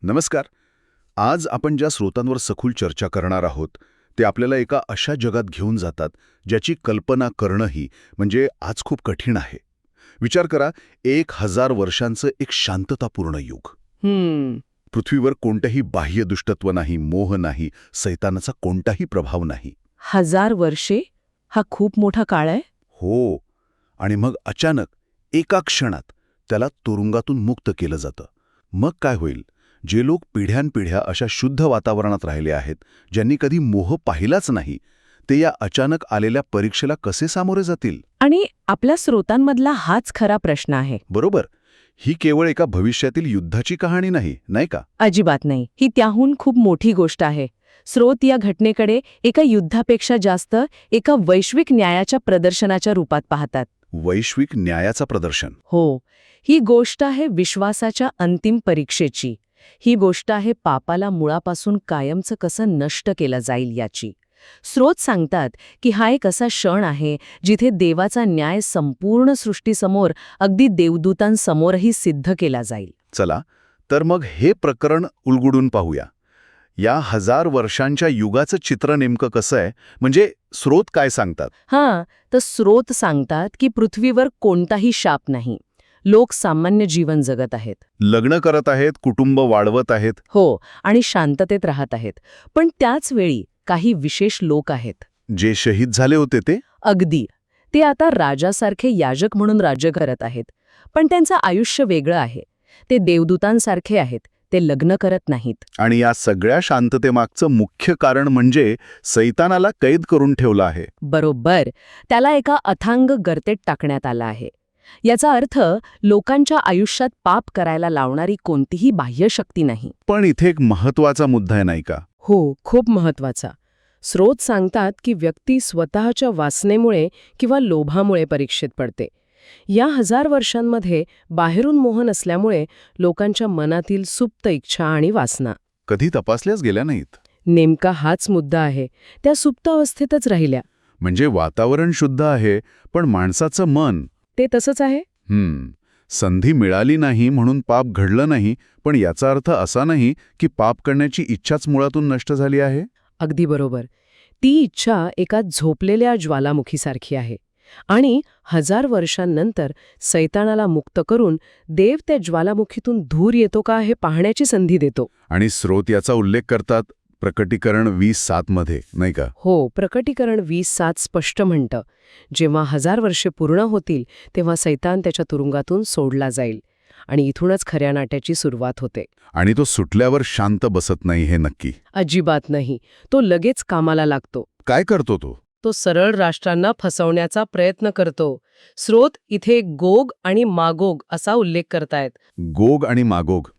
नमस्कार. आज आपण ज्या स्रोतांवर सखोल चर्चा करणार आहोत ते आपल्याला एका अशा जगात घेऊन जातात ज्याची कल्पना करणंही म्हणजे आज खूप कठीण आहे. विचार करा, 1000 वर्षांचं एक शांततापूर्ण युग. पृथ्वीवर कोणतंही बाह्य दुष्टत्व नाही, मोह नाही, सैतानाचा कोणताही प्रभाव नाही. 1000 वर्षे हा खूप मोठा काळ आहे. हो. आणि मग अचानक एका क्षणात त्याला तुरुंगातून मुक्त केलं जातं. मग काय होईल? जे लोक पिढ्यानपिढ्या अशा शुद्ध वातावरणात राहिले आहेत, ज्यांनी कधी मोह पाहिलाच नाही, ते या अचानक आलेल्या परीक्षेला कसे सामोरे जातील? आणि आपल्या स्रोतांमधला हाच खरा प्रश्न आहे. बरोबर. ही केवळ एका भविष्यातील युद्धाची कहाणी नाही, नाही का? अजिबात नाही. ही त्याहून खूप मोठी गोष्ट आहे. स्रोत या घटनेकडे एका युद्धापेक्षा जास्त एका वैश्विक न्यायाच्या प्रदर्शनाच्या रूपात पाहतात. वैश्विक न्यायाचा प्रदर्शन. हो. ही गोष्ट आहे विश्वासाच्या अंतिम परीक्षेची. ही गोष्ट आहे पापाला मुळापासून कायमचं कसं नष्ट केलं जाईल याची. स्रोत सांगतात की हा एक असा क्षण आहे जिथे देवाचा न्याय संपूर्ण सृष्टीसमोर, अगदी देवदूतांसमोरही सिद्ध केला जाईल. चला, तर मग हे प्रकरण उलगडून पाहूया. या 1000 वर्षांच्या युगाचं चित्र नेमकं कसं आहे? म्हणजे स्रोत काय सांगतात? तर स्रोत सांगतात की पृथ्वीवर कोणताही शाप नाही. लोक सामान्य जीवन जगत आहेत. लग्न करत आहेत, कुटुंब वाढवत आहेत. हो, आणि शांततेत राहत आहेत. पण त्याच वेळी काही विशेष लोक आहेत. जे शहीद झाले होते ते? अगदी. ते आता राजासारखे याजक म्हणून राज्य करत आहेत. पण त्यांचं आयुष्य वेगळं आहे. ते देवदूतांसारखे आहेत. ते लग्न करत नाहीत. आणि या सगळ्या शांततेमागचं मुख्य कारण म्हणजे सैतानाला कैद करून ठेवलं आहे. बरोबर. त्याला एका अथांग गर्तेत टाकण्यात आलं आहे. याचा अर्थ लोकांच्या आयुष्यात पाप करायला लावणारी कोणतीही बाह्य शक्ती नाही. पण इथे एक महत्वाचा मुद्दा आहे, नाही का? हो, खूप महत्वाचा. स्रोत सांगतात की व्यक्ती स्वतःच्या वासनेमुळे किंवा लोभामुळे परीक्षेत पडते. या 1000 वर्षांमध्ये बाहेरून मोह नसल्यामुळे लोकांच्या मनातील सुप्त इच्छा आणि वासना कधी तपासल्याच गेल्या नाहीत. नेमका हाच मुद्दा आहे. त्या सुप्त अवस्थेतच राहिल्या. म्हणजे वातावरण शुद्ध आहे, पण माणसाचं मन ते तसंच आहे. संधी मिळाली नाही म्हणून पाप घडलं नाही, पण याचा अर्थ असा नाही की पाप करण्याची इच्छाच मुळातून नष्ट झाली आहे. अगदी बरोबर. ती इच्छा एका झोपलेल्या ज्वालामुखीसारखी आहे. आणि 1000 वर्षांनंतर सैतानाला मुक्त करून देव त्या ज्वालामुखीतून धूर येतो का हे पाहण्याची संधी देतो. आणि स्रोत याचा उल्लेख करतात प्रकटीकरण 20:7 मध्ये, नाही का? हो, प्रकटीकरण 20:7 स्पष्ट म्हणतं, जेव्हा 1000 वर्षे पूर्ण होतील तेव्हा सैतान त्याच्या तुरुंगातून सोडला जाईल. आणि इथूनच खऱ्या नाट्याची सुरुवात होते. आणि तो सुटल्यावर शांत बसत नाही, हे नक्की. अजिबात नाही. तो लगेच कामाला लागतो. काय करतो तो? तो सरळ राष्ट्रांना फसवण्याचा प्रयत्न करतो. स्रोत इथे गोग आणि मागोग असा उल्लेख करतायत. गोग आणि मागोग.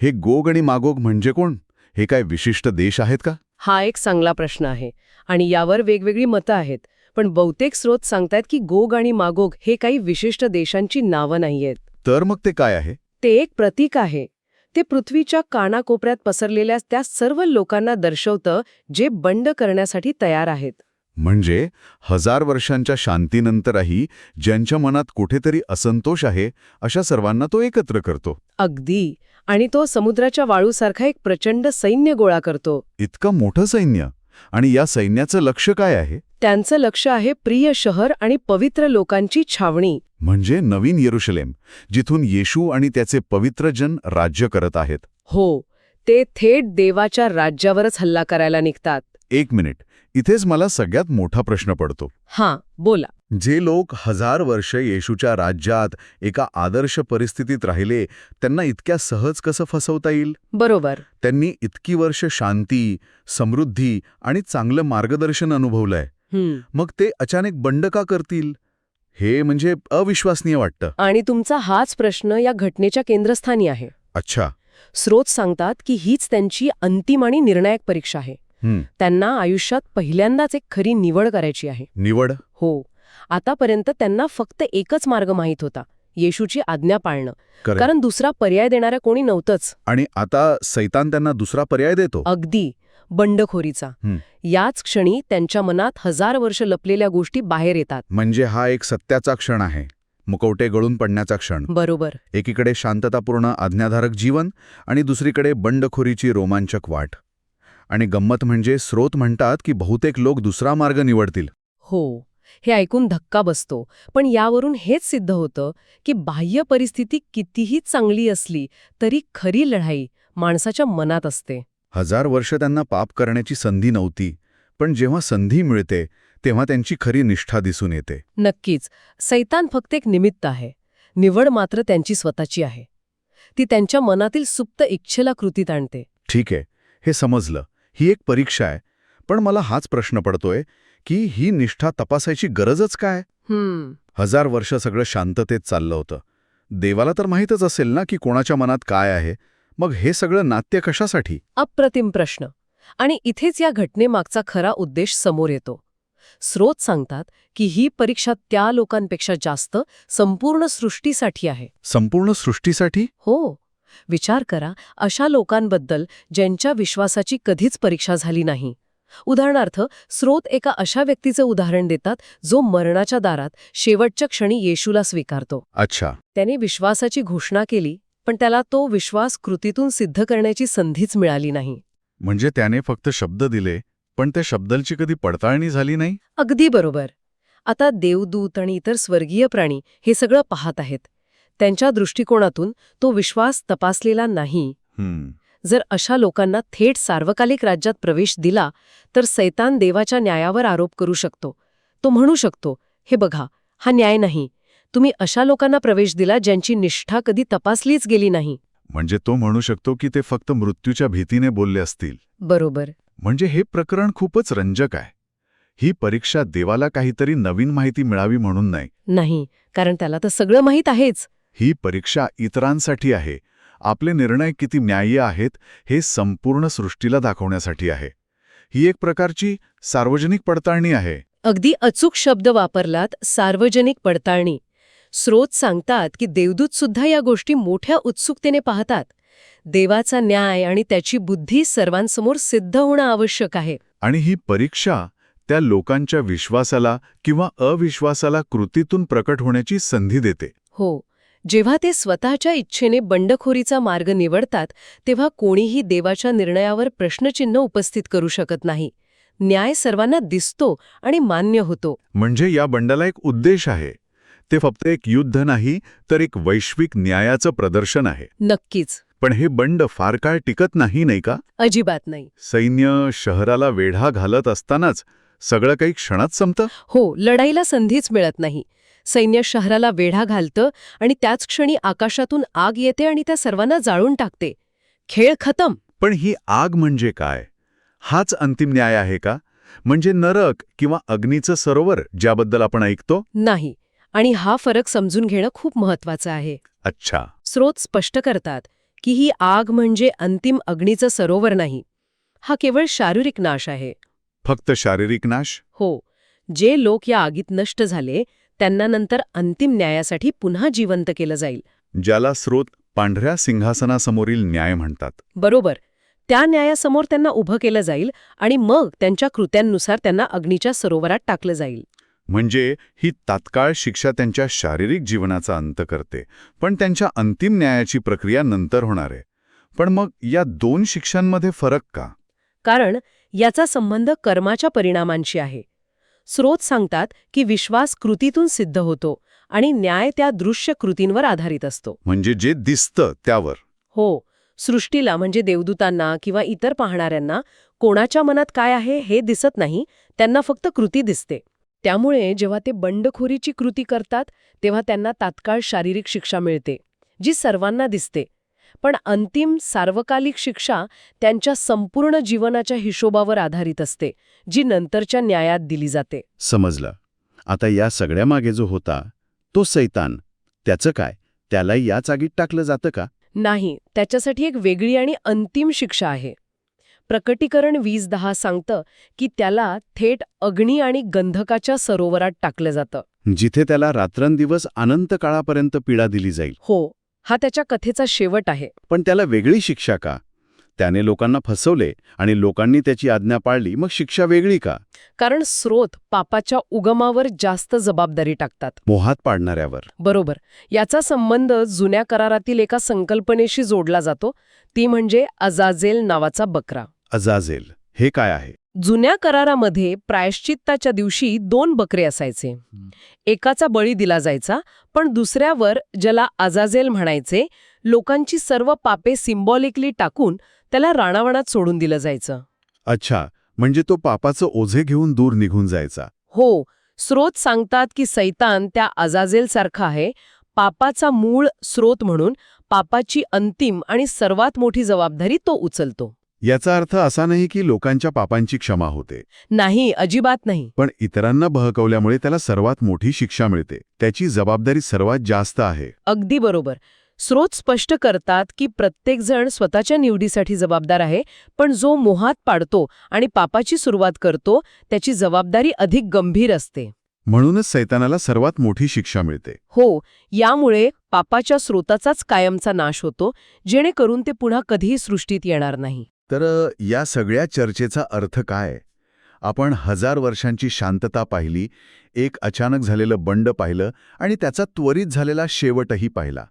हे गोग आणि मागोग म्हणजे कोण? हे काय विशिष्ट देश आहेत का? हा एक चांगला प्रश्न आहे. आणि यावर वेगवेगळी मतं आहेत. पण बहुतेक स्रोत सांगतायत की गोग आणि मागोग हे काही विशिष्ट देशांची नावं नाहीयेत. तर मग ते काय आहे? ते एक प्रतीक आहे. ते पृथ्वीच्या कानाकोपऱ्यात पसरलेल्या त्या सर्व लोकांना दर्शवतं जे बंड करण्यासाठी तयार आहेत. म्हणजे 1000 वर्षांच्या शांतीनंतरही ज्यांच्या मनात कुठेतरी असंतोष आहे, अशा सर्वांना तो एकत्र करतो. अगदी. आणि तो समुद्राच्या वाळूसारखा एक प्रचंड सैन्य गोळा करतो. इतकं मोठं सैन्य. आणि या सैन्याचं लक्ष काय आहे? त्यांचं लक्ष आहे प्रिय शहर आणि पवित्र लोकांची छावणी. म्हणजे नवीन येरुशलेम, जिथून येशू आणि त्याचे पवित्र जन राज्य करत आहेत. हो, ते थेट देवाच्या राज्यावरच हल्ला करायला निघतात. एक मिनिट, इथेच मला सगळ्यात मोठा प्रश्न पडतो. बोला. जे लोक 1000 वर्ष येशूच्या राज्यात एका आदर्श परिस्थितीत राहिले, त्यांना इतक्या सहज कसं फसवता येईल? बरोबर. त्यांनी इतकी वर्ष शांती, समृद्धी आणि चांगलं मार्गदर्शन अनुभवलंय. मग ते अचानक बंड का करतील? हे म्हणजे अविश्वसनीय वाटतं. आणि तुमचा हाच प्रश्न या घटनेच्या केंद्रस्थानी आहे. अच्छा. स्रोत सांगतात की हीच त्यांची अंतिम आणि निर्णायक परीक्षा आहे. त्यांना आयुष्यात पहिल्यांदाच एक खरी निवड करायची आहे. निवड? हो. आतापर्यंत त्यांना फक्त एकच मार्ग माहीत होता, येशूची आज्ञा पाळणं. कारण दुसरा पर्याय देणारा कोणी नव्हतंच. आणि आता सैतान त्यांना दुसरा पर्याय देतो. अगदी. बंडखोरीचा. याच क्षणी त्यांच्या मनात 1000 वर्ष लपलेल्या गोष्टी बाहेर येतात. म्हणजे हा एक सत्याचा क्षण आहे. मुखवटे गळून पडण्याचा क्षण. बरोबर. एकीकडे शांततापूर्ण आज्ञाधारक जीवन आणि दुसरीकडे बंडखोरीची रोमांचक वाट. आणि गंमत म्हणजे स्रोत म्हणतात की बहुतेक लोक दुसरा मार्ग निवडतील. हो, हे ऐकून धक्का बसतो. पण यावरून हेच सिद्ध होतं की बाह्य परिस्थिती कितीही चांगली असली तरी खरी लढाई माणसाच्या मनात असते. 1000 वर्ष त्यांना पाप करण्याची संधी नव्हती, पण जेव्हा संधी मिळते तेव्हा त्यांची खरी निष्ठा दिसून येते. नक्कीच. सैतान फक्त एक निमित्त आहे. निवड मात्र त्यांची स्वतःची आहे. ती त्यांच्या मनातील सुप्त इच्छेला कृतीत आणते. ठीक आहे, हे समजलं. ही एक परीक्षा आहे. पण मला हाच प्रश्न पडतोय की ही निष्ठा तपासायची गरजच काय? 1000 वर्ष सगळं शांततेत चाललं होतं. देवाला तर माहीतच असेल ना की कोणाच्या मनात काय आहे. मग हे सगळं नाट्य कशासाठी? अप्रतिम प्रश्न. आणि इथेच या घटनेमागचा खरा उद्देश समोर येतो. स्रोत सांगतात की ही परीक्षा त्या लोकांपेक्षा जास्त संपूर्ण सृष्टीसाठी आहे. संपूर्ण सृष्टीसाठी? हो. विचार करा अशा लोकांबद्दल ज्यांच्या विश्वासाची कधीच परीक्षा झाली नाही. उदाहरणार्थ स्रोत एका अशा व्यक्तीचं उदाहरण देतात जो मरणाच्या दारात शेवटच्या क्षणी येशूला स्वीकारतो. अच्छा. त्याने विश्वासाची घोषणा केली, पण त्याला तो विश्वास कृतीतून सिद्ध करण्याची संधीच मिळाली नाही. म्हणजे त्याने फक्त शब्द दिले, पण त्या शब्दांची कधी पडताळणी झाली नाही? अगदी बरोबर. आता देवदूत आणि इतर स्वर्गीय प्राणी हे सगळं पाहत आहेत. त्यांच्या दृष्टिकोनातून तो विश्वास तपासलेला नाही. जर अशा लोकांना थेट सार्वकालिक राज्यात प्रवेश दिला तर सैतान देवाच्या न्यायावर आरोप करू शकतो. तो म्हणू शकतो, हे बघा, हा न्याय नाही. तुम्ही अशा लोकांना प्रवेश दिला ज्यांची निष्ठा कधी तपासलीच गेली नाही. म्हणजे तो म्हणू शकतो की ते फक्त मृत्यूच्या भीतीने बोलले असतील. बरोबर. म्हणजे हे प्रकरण खूपच रंजक आहे. ही परीक्षा देवाला काहीतरी नवीन माहिती मिळावी म्हणून नाही, कारण त्याला तर सगळं माहीत आहेच. ही परीक्षा इतरांसाठी आहे. आपले निर्णय किती न्याय्य आहेत हे संपूर्ण सृष्टीला दाखवण्यासाठी आहे. ही एक प्रकारची सार्वजनिक पडताळणी आहे. अगदी अचूक शब्द वापरलात, सार्वजनिक पडताळणी. स्रोत सांगतात की देवदूत सुद्धा या गोष्टी मोठ्या उत्सुकतेने पाहतात. देवाचा न्याय आणि त्याची बुद्धी सर्वांसमोर सिद्ध होणं आवश्यक आहे. आणि ही परीक्षा त्या लोकांच्या विश्वासाला किंवा अविश्वासाला कृतीतून प्रकट होण्याची संधी देते. हो. जेव्हा ते स्वतःच्या इच्छेने बंडखोरीचा मार्ग निवडतात तेव्हा कोणीही देवाच्या निर्णयावर प्रश्नचिन्ह उपस्थित करू शकत नाही. न्याय सर्वांना दिसतो आणि मान्य होतो. म्हणजे या बंडाला एक उद्देश आहे. ते फक्त एक युद्ध नाही तर एक वैश्विक न्यायाचं प्रदर्शन आहे. नक्कीच. पण हे बंड फार काळ टिकत नाही का? अजिबात नाही. सैन्य शहराला वेढा घालत असतानाच सगळं काही क्षणात संपतं? हो, लढाईला संधीच मिळत नाही. सैन्य शहराला वेढा घालतं आणि त्याच क्षणी आकाशातून आग येते आणि त्या सर्वांना जाळून टाकते. खेळ खतम. पण ही आग म्हणजे काय? हाच अंतिम न्याय आहे का? म्हणजे नरक किंवा अग्नीचं सरोवर ज्याबद्दल आपण ऐकतो? नाही. आणि हा फरक समजून घेणं खूप महत्वाचं आहे. अच्छा. स्रोत स्पष्ट करतात की ही आग म्हणजे अंतिम अग्नीचं सरोवर नाही. हा केवळ शारीरिक नाश आहे. फक्त शारीरिक नाश? हो. जे लोक या आगीत नष्ट झाले त्यांना नंतर अंतिम न्यायासाठी पुन्हा जिवंत केलं जाईल. ज्याला स्रोत पांढऱ्या सिंहासनासमोरील न्याय म्हणतात. बरोबर. त्या न्यायासमोर त्यांना उभं केलं जाईल आणि मग त्यांच्या कृत्यांनुसार त्यांना अग्नीच्या सरोवरात टाकलं जाईल. म्हणजे ही तात्काळ शिक्षा त्यांच्या शारीरिक जीवनाचा अंत करते, पण त्यांच्या अंतिम न्यायाची प्रक्रिया नंतर होणार आहे. पण मग या दोन शिक्षांमध्ये फरक का? कारण याचा संबंध कर्माच्या परिणामांशी आहे. स्रोत सांगतात की विश्वास कृतीतून सिद्ध होतो आणि न्याय त्या दृश्य कृतींवर आधारित असतो. म्हणजे जे दिसतं त्यावर. हो. सृष्टीला म्हणजे देवदूतांना किंवा इतर पाहणाऱ्यांना कोणाच्या मनात काय आहे हे दिसत नाही, त्यांना फक्त कृती दिसते. त्यामुळे जेव्हा ते बंडखोरीची कृती करतात तेव्हा त्यांना तात्काळ शारीरिक शिक्षा मिळते, जी सर्वांना दिसते. पण अंतिम सार्वकालिक शिक्षा त्यांच्या संपूर्ण जीवनाच्या हिशोबावर आधारित असते, जी नंतरच्या न्यायात दिली जाते. समजलं. आता या सगळ्यामागे जो होता तो सैतान, त्याचं काय? त्याला याच आगीत टाकलं जातं का? नाही, त्याच्यासाठी एक वेगळी आणि अंतिम शिक्षा आहे. प्रकटीकरण 20:10 सांगतं की त्याला थेट अग्नी आणि गंधकाच्या सरोवरात टाकलं जातं. जिथे त्याला रात्रंदिवस अनंत काळापर्यंत पीडा दिली जाईल. हो. हा त्याच्या कथेचा शेवट आहे. पण त्याला वेगळी शिक्षा का? त्याने लोकांना फसवले आणि लोकांनी त्याची आज्ञा पाळली, मग शिक्षा वेगळी का? कारण स्रोत पापाच्या उगमावर जास्त जबाबदारी टाकतात. मोहात पाडणाऱ्यावर. बरोबर. याचा संबंध जुन्या करारातील एका संकल्पनेशी जोडला जातो, ती म्हणजे अजाझेल नावाचा बकरा. अजाझेल हे काय आहे? जुन्या करारामध्ये प्रायश्चित्ताच्या दिवशी 2 बकरे असायचे. एकाचा बळी दिला जायचा, पण दुसऱ्यावर, ज्याला अजाझेल म्हणायचे, लोकांची सर्व पापे सिम्बॉलिकली टाकून त्याला रानावनात सोडून दिलं जायचं. अच्छा, म्हणजे तो पापाचं ओझे घेऊन दूर निघून जायचा. हो, स्रोत सांगतात की सैतान त्या अजाझेलसारखा आहे, पापाचा मूळ स्रोत म्हणून पापाची अंतिम आणि सर्वात मोठी जबाबदारी तो उचलतो. याचा अर्थ असा नाही की लोकांच्या पापांची क्षमा होते. नाही, अजिबात नाही. पण इतरांना बहकवल्यामुळे त्याला सर्वात मोठी शिक्षा मिळते. त्याची जबाबदारी सर्वात जास्त आहे. अगदी बरोबर. स्रोत स्पष्ट करतात की प्रत्येकजण स्वतःच्या निवडीसाठी जबाबदार आहे, पण जो मोहात पाडतो आणि पापाची सुरुवात करतो त्याची जबाबदारी अधिक गंभीर असते. म्हणूनच सैतानाला सर्वात मोठी शिक्षा मिळते. हो, यामुळे पापाच्या स्रोताचाच कायमचा नाश होतो, जेणेकरून ते पुन्हा कधीही सृष्टीत येणार नाही. तर या सगळ्या चर्चेचा अर्थ काय? आपण 1000 वर्षांची शांतता पाहिली, एक अचानक झालेलं बंड पाहिलं आणि त्याचा त्वरित झालेला शेवटही पाहिला.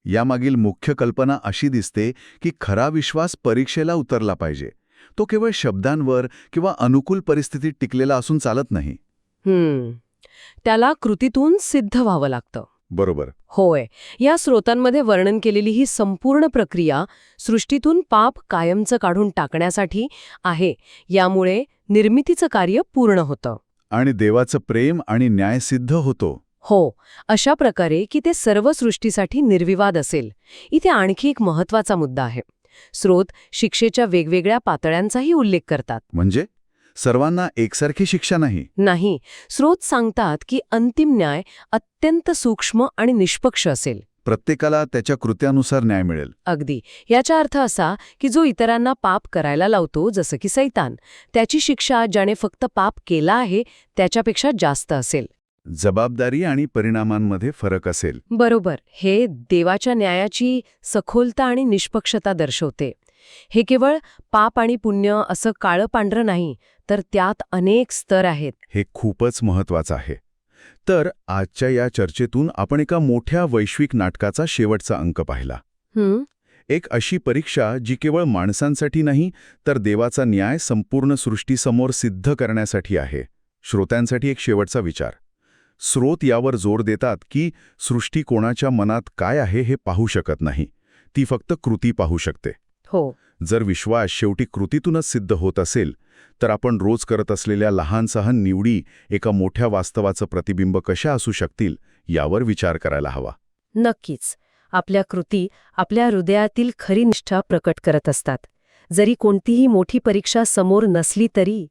यामागील मुख्य कल्पना अशी दिसते की खरा विश्वास परीक्षेला उतरला पाहिजे. तो केवळ शब्दांवर किंवा अनुकूल परिस्थितीत टिकलेला असून चालत नाही. त्याला कृतीतून सिद्ध व्हावं लागतं. बरोबर. होय, या स्रोतांमध्ये वर्णन केलेली ही संपूर्ण प्रक्रिया सृष्टीतून पाप कायमचं काढून टाकण्यासाठी आहे. यामुळे निर्मितीचं कार्य पूर्ण होतं. आणि देवाचं प्रेम आणि न्याय सिद्ध होतो. हो, अशा प्रकारे की ते सर्व सृष्टीसाठी निर्विवाद असेल. इथे आणखी एक महत्वाचा मुद्दा आहे. स्रोत शिक्षेच्या वेगवेगळ्या पातळ्यांचाही उल्लेख करतात. म्हणजे सर्वांना एकसारखी शिक्षा नाही. नाही, स्रोत सांगतात की अंतिम न्याय अत्यंत सूक्ष्म आणि निष्पक्ष असेल. प्रत्येकाला त्याच्या कृत्यानुसार न्याय मिळेल. अगदी. याचा अर्थ असा की जो इतरांना पाप करायला लावतो, जसं की सैतान, त्याची शिक्षा ज्याने फक्त पाप केला आहे त्याच्यापेक्षा जास्त असेल. जबाबदारी आणि परिणामांमध्ये फरक असेल. बरोबर. हे देवाच्या न्यायाची सखोलता आणि निष्पक्षता दर्शवते. हे केवळ पाप आणि पुण्य असं काळं पांढरं नाही, तर त्यात अनेक स्तर आहेत. हे खूपच महत्वाचं आहे. तर आजच्या या चर्चेतून आपण एका मोठ्या वैश्विक नाटकाचा शेवटचा अंक पाहिला. एक अशी परीक्षा जी केवळ माणसांसाठी नाही, तर देवाचा न्याय संपूर्ण सृष्टीसमोर सिद्ध करण्यासाठी आहे. श्रोत्यांसाठी एक शेवटचा विचार. स्रोत यावर जोर देतात की सृष्टी कोणाच्या मनात काय आहे हे पाहू शकत नाही, ती फक्त कृती पाहू शकते. हो. जर विश्वास शेवटी कृतीतूनच सिद्ध होत असेल, तर आपण रोज करत असलेल्या लहान सहान निवडी एका मोठ्या वास्तवाचं प्रतिबिंब कशा असू शकतील यावर विचार करायला हवा. नक्कीच. आपल्या कृती आपल्या हृदयातील खरी निष्ठा प्रकट करत असतात. जरी कोणतीही मोठी परीक्षा समोर नसली तरी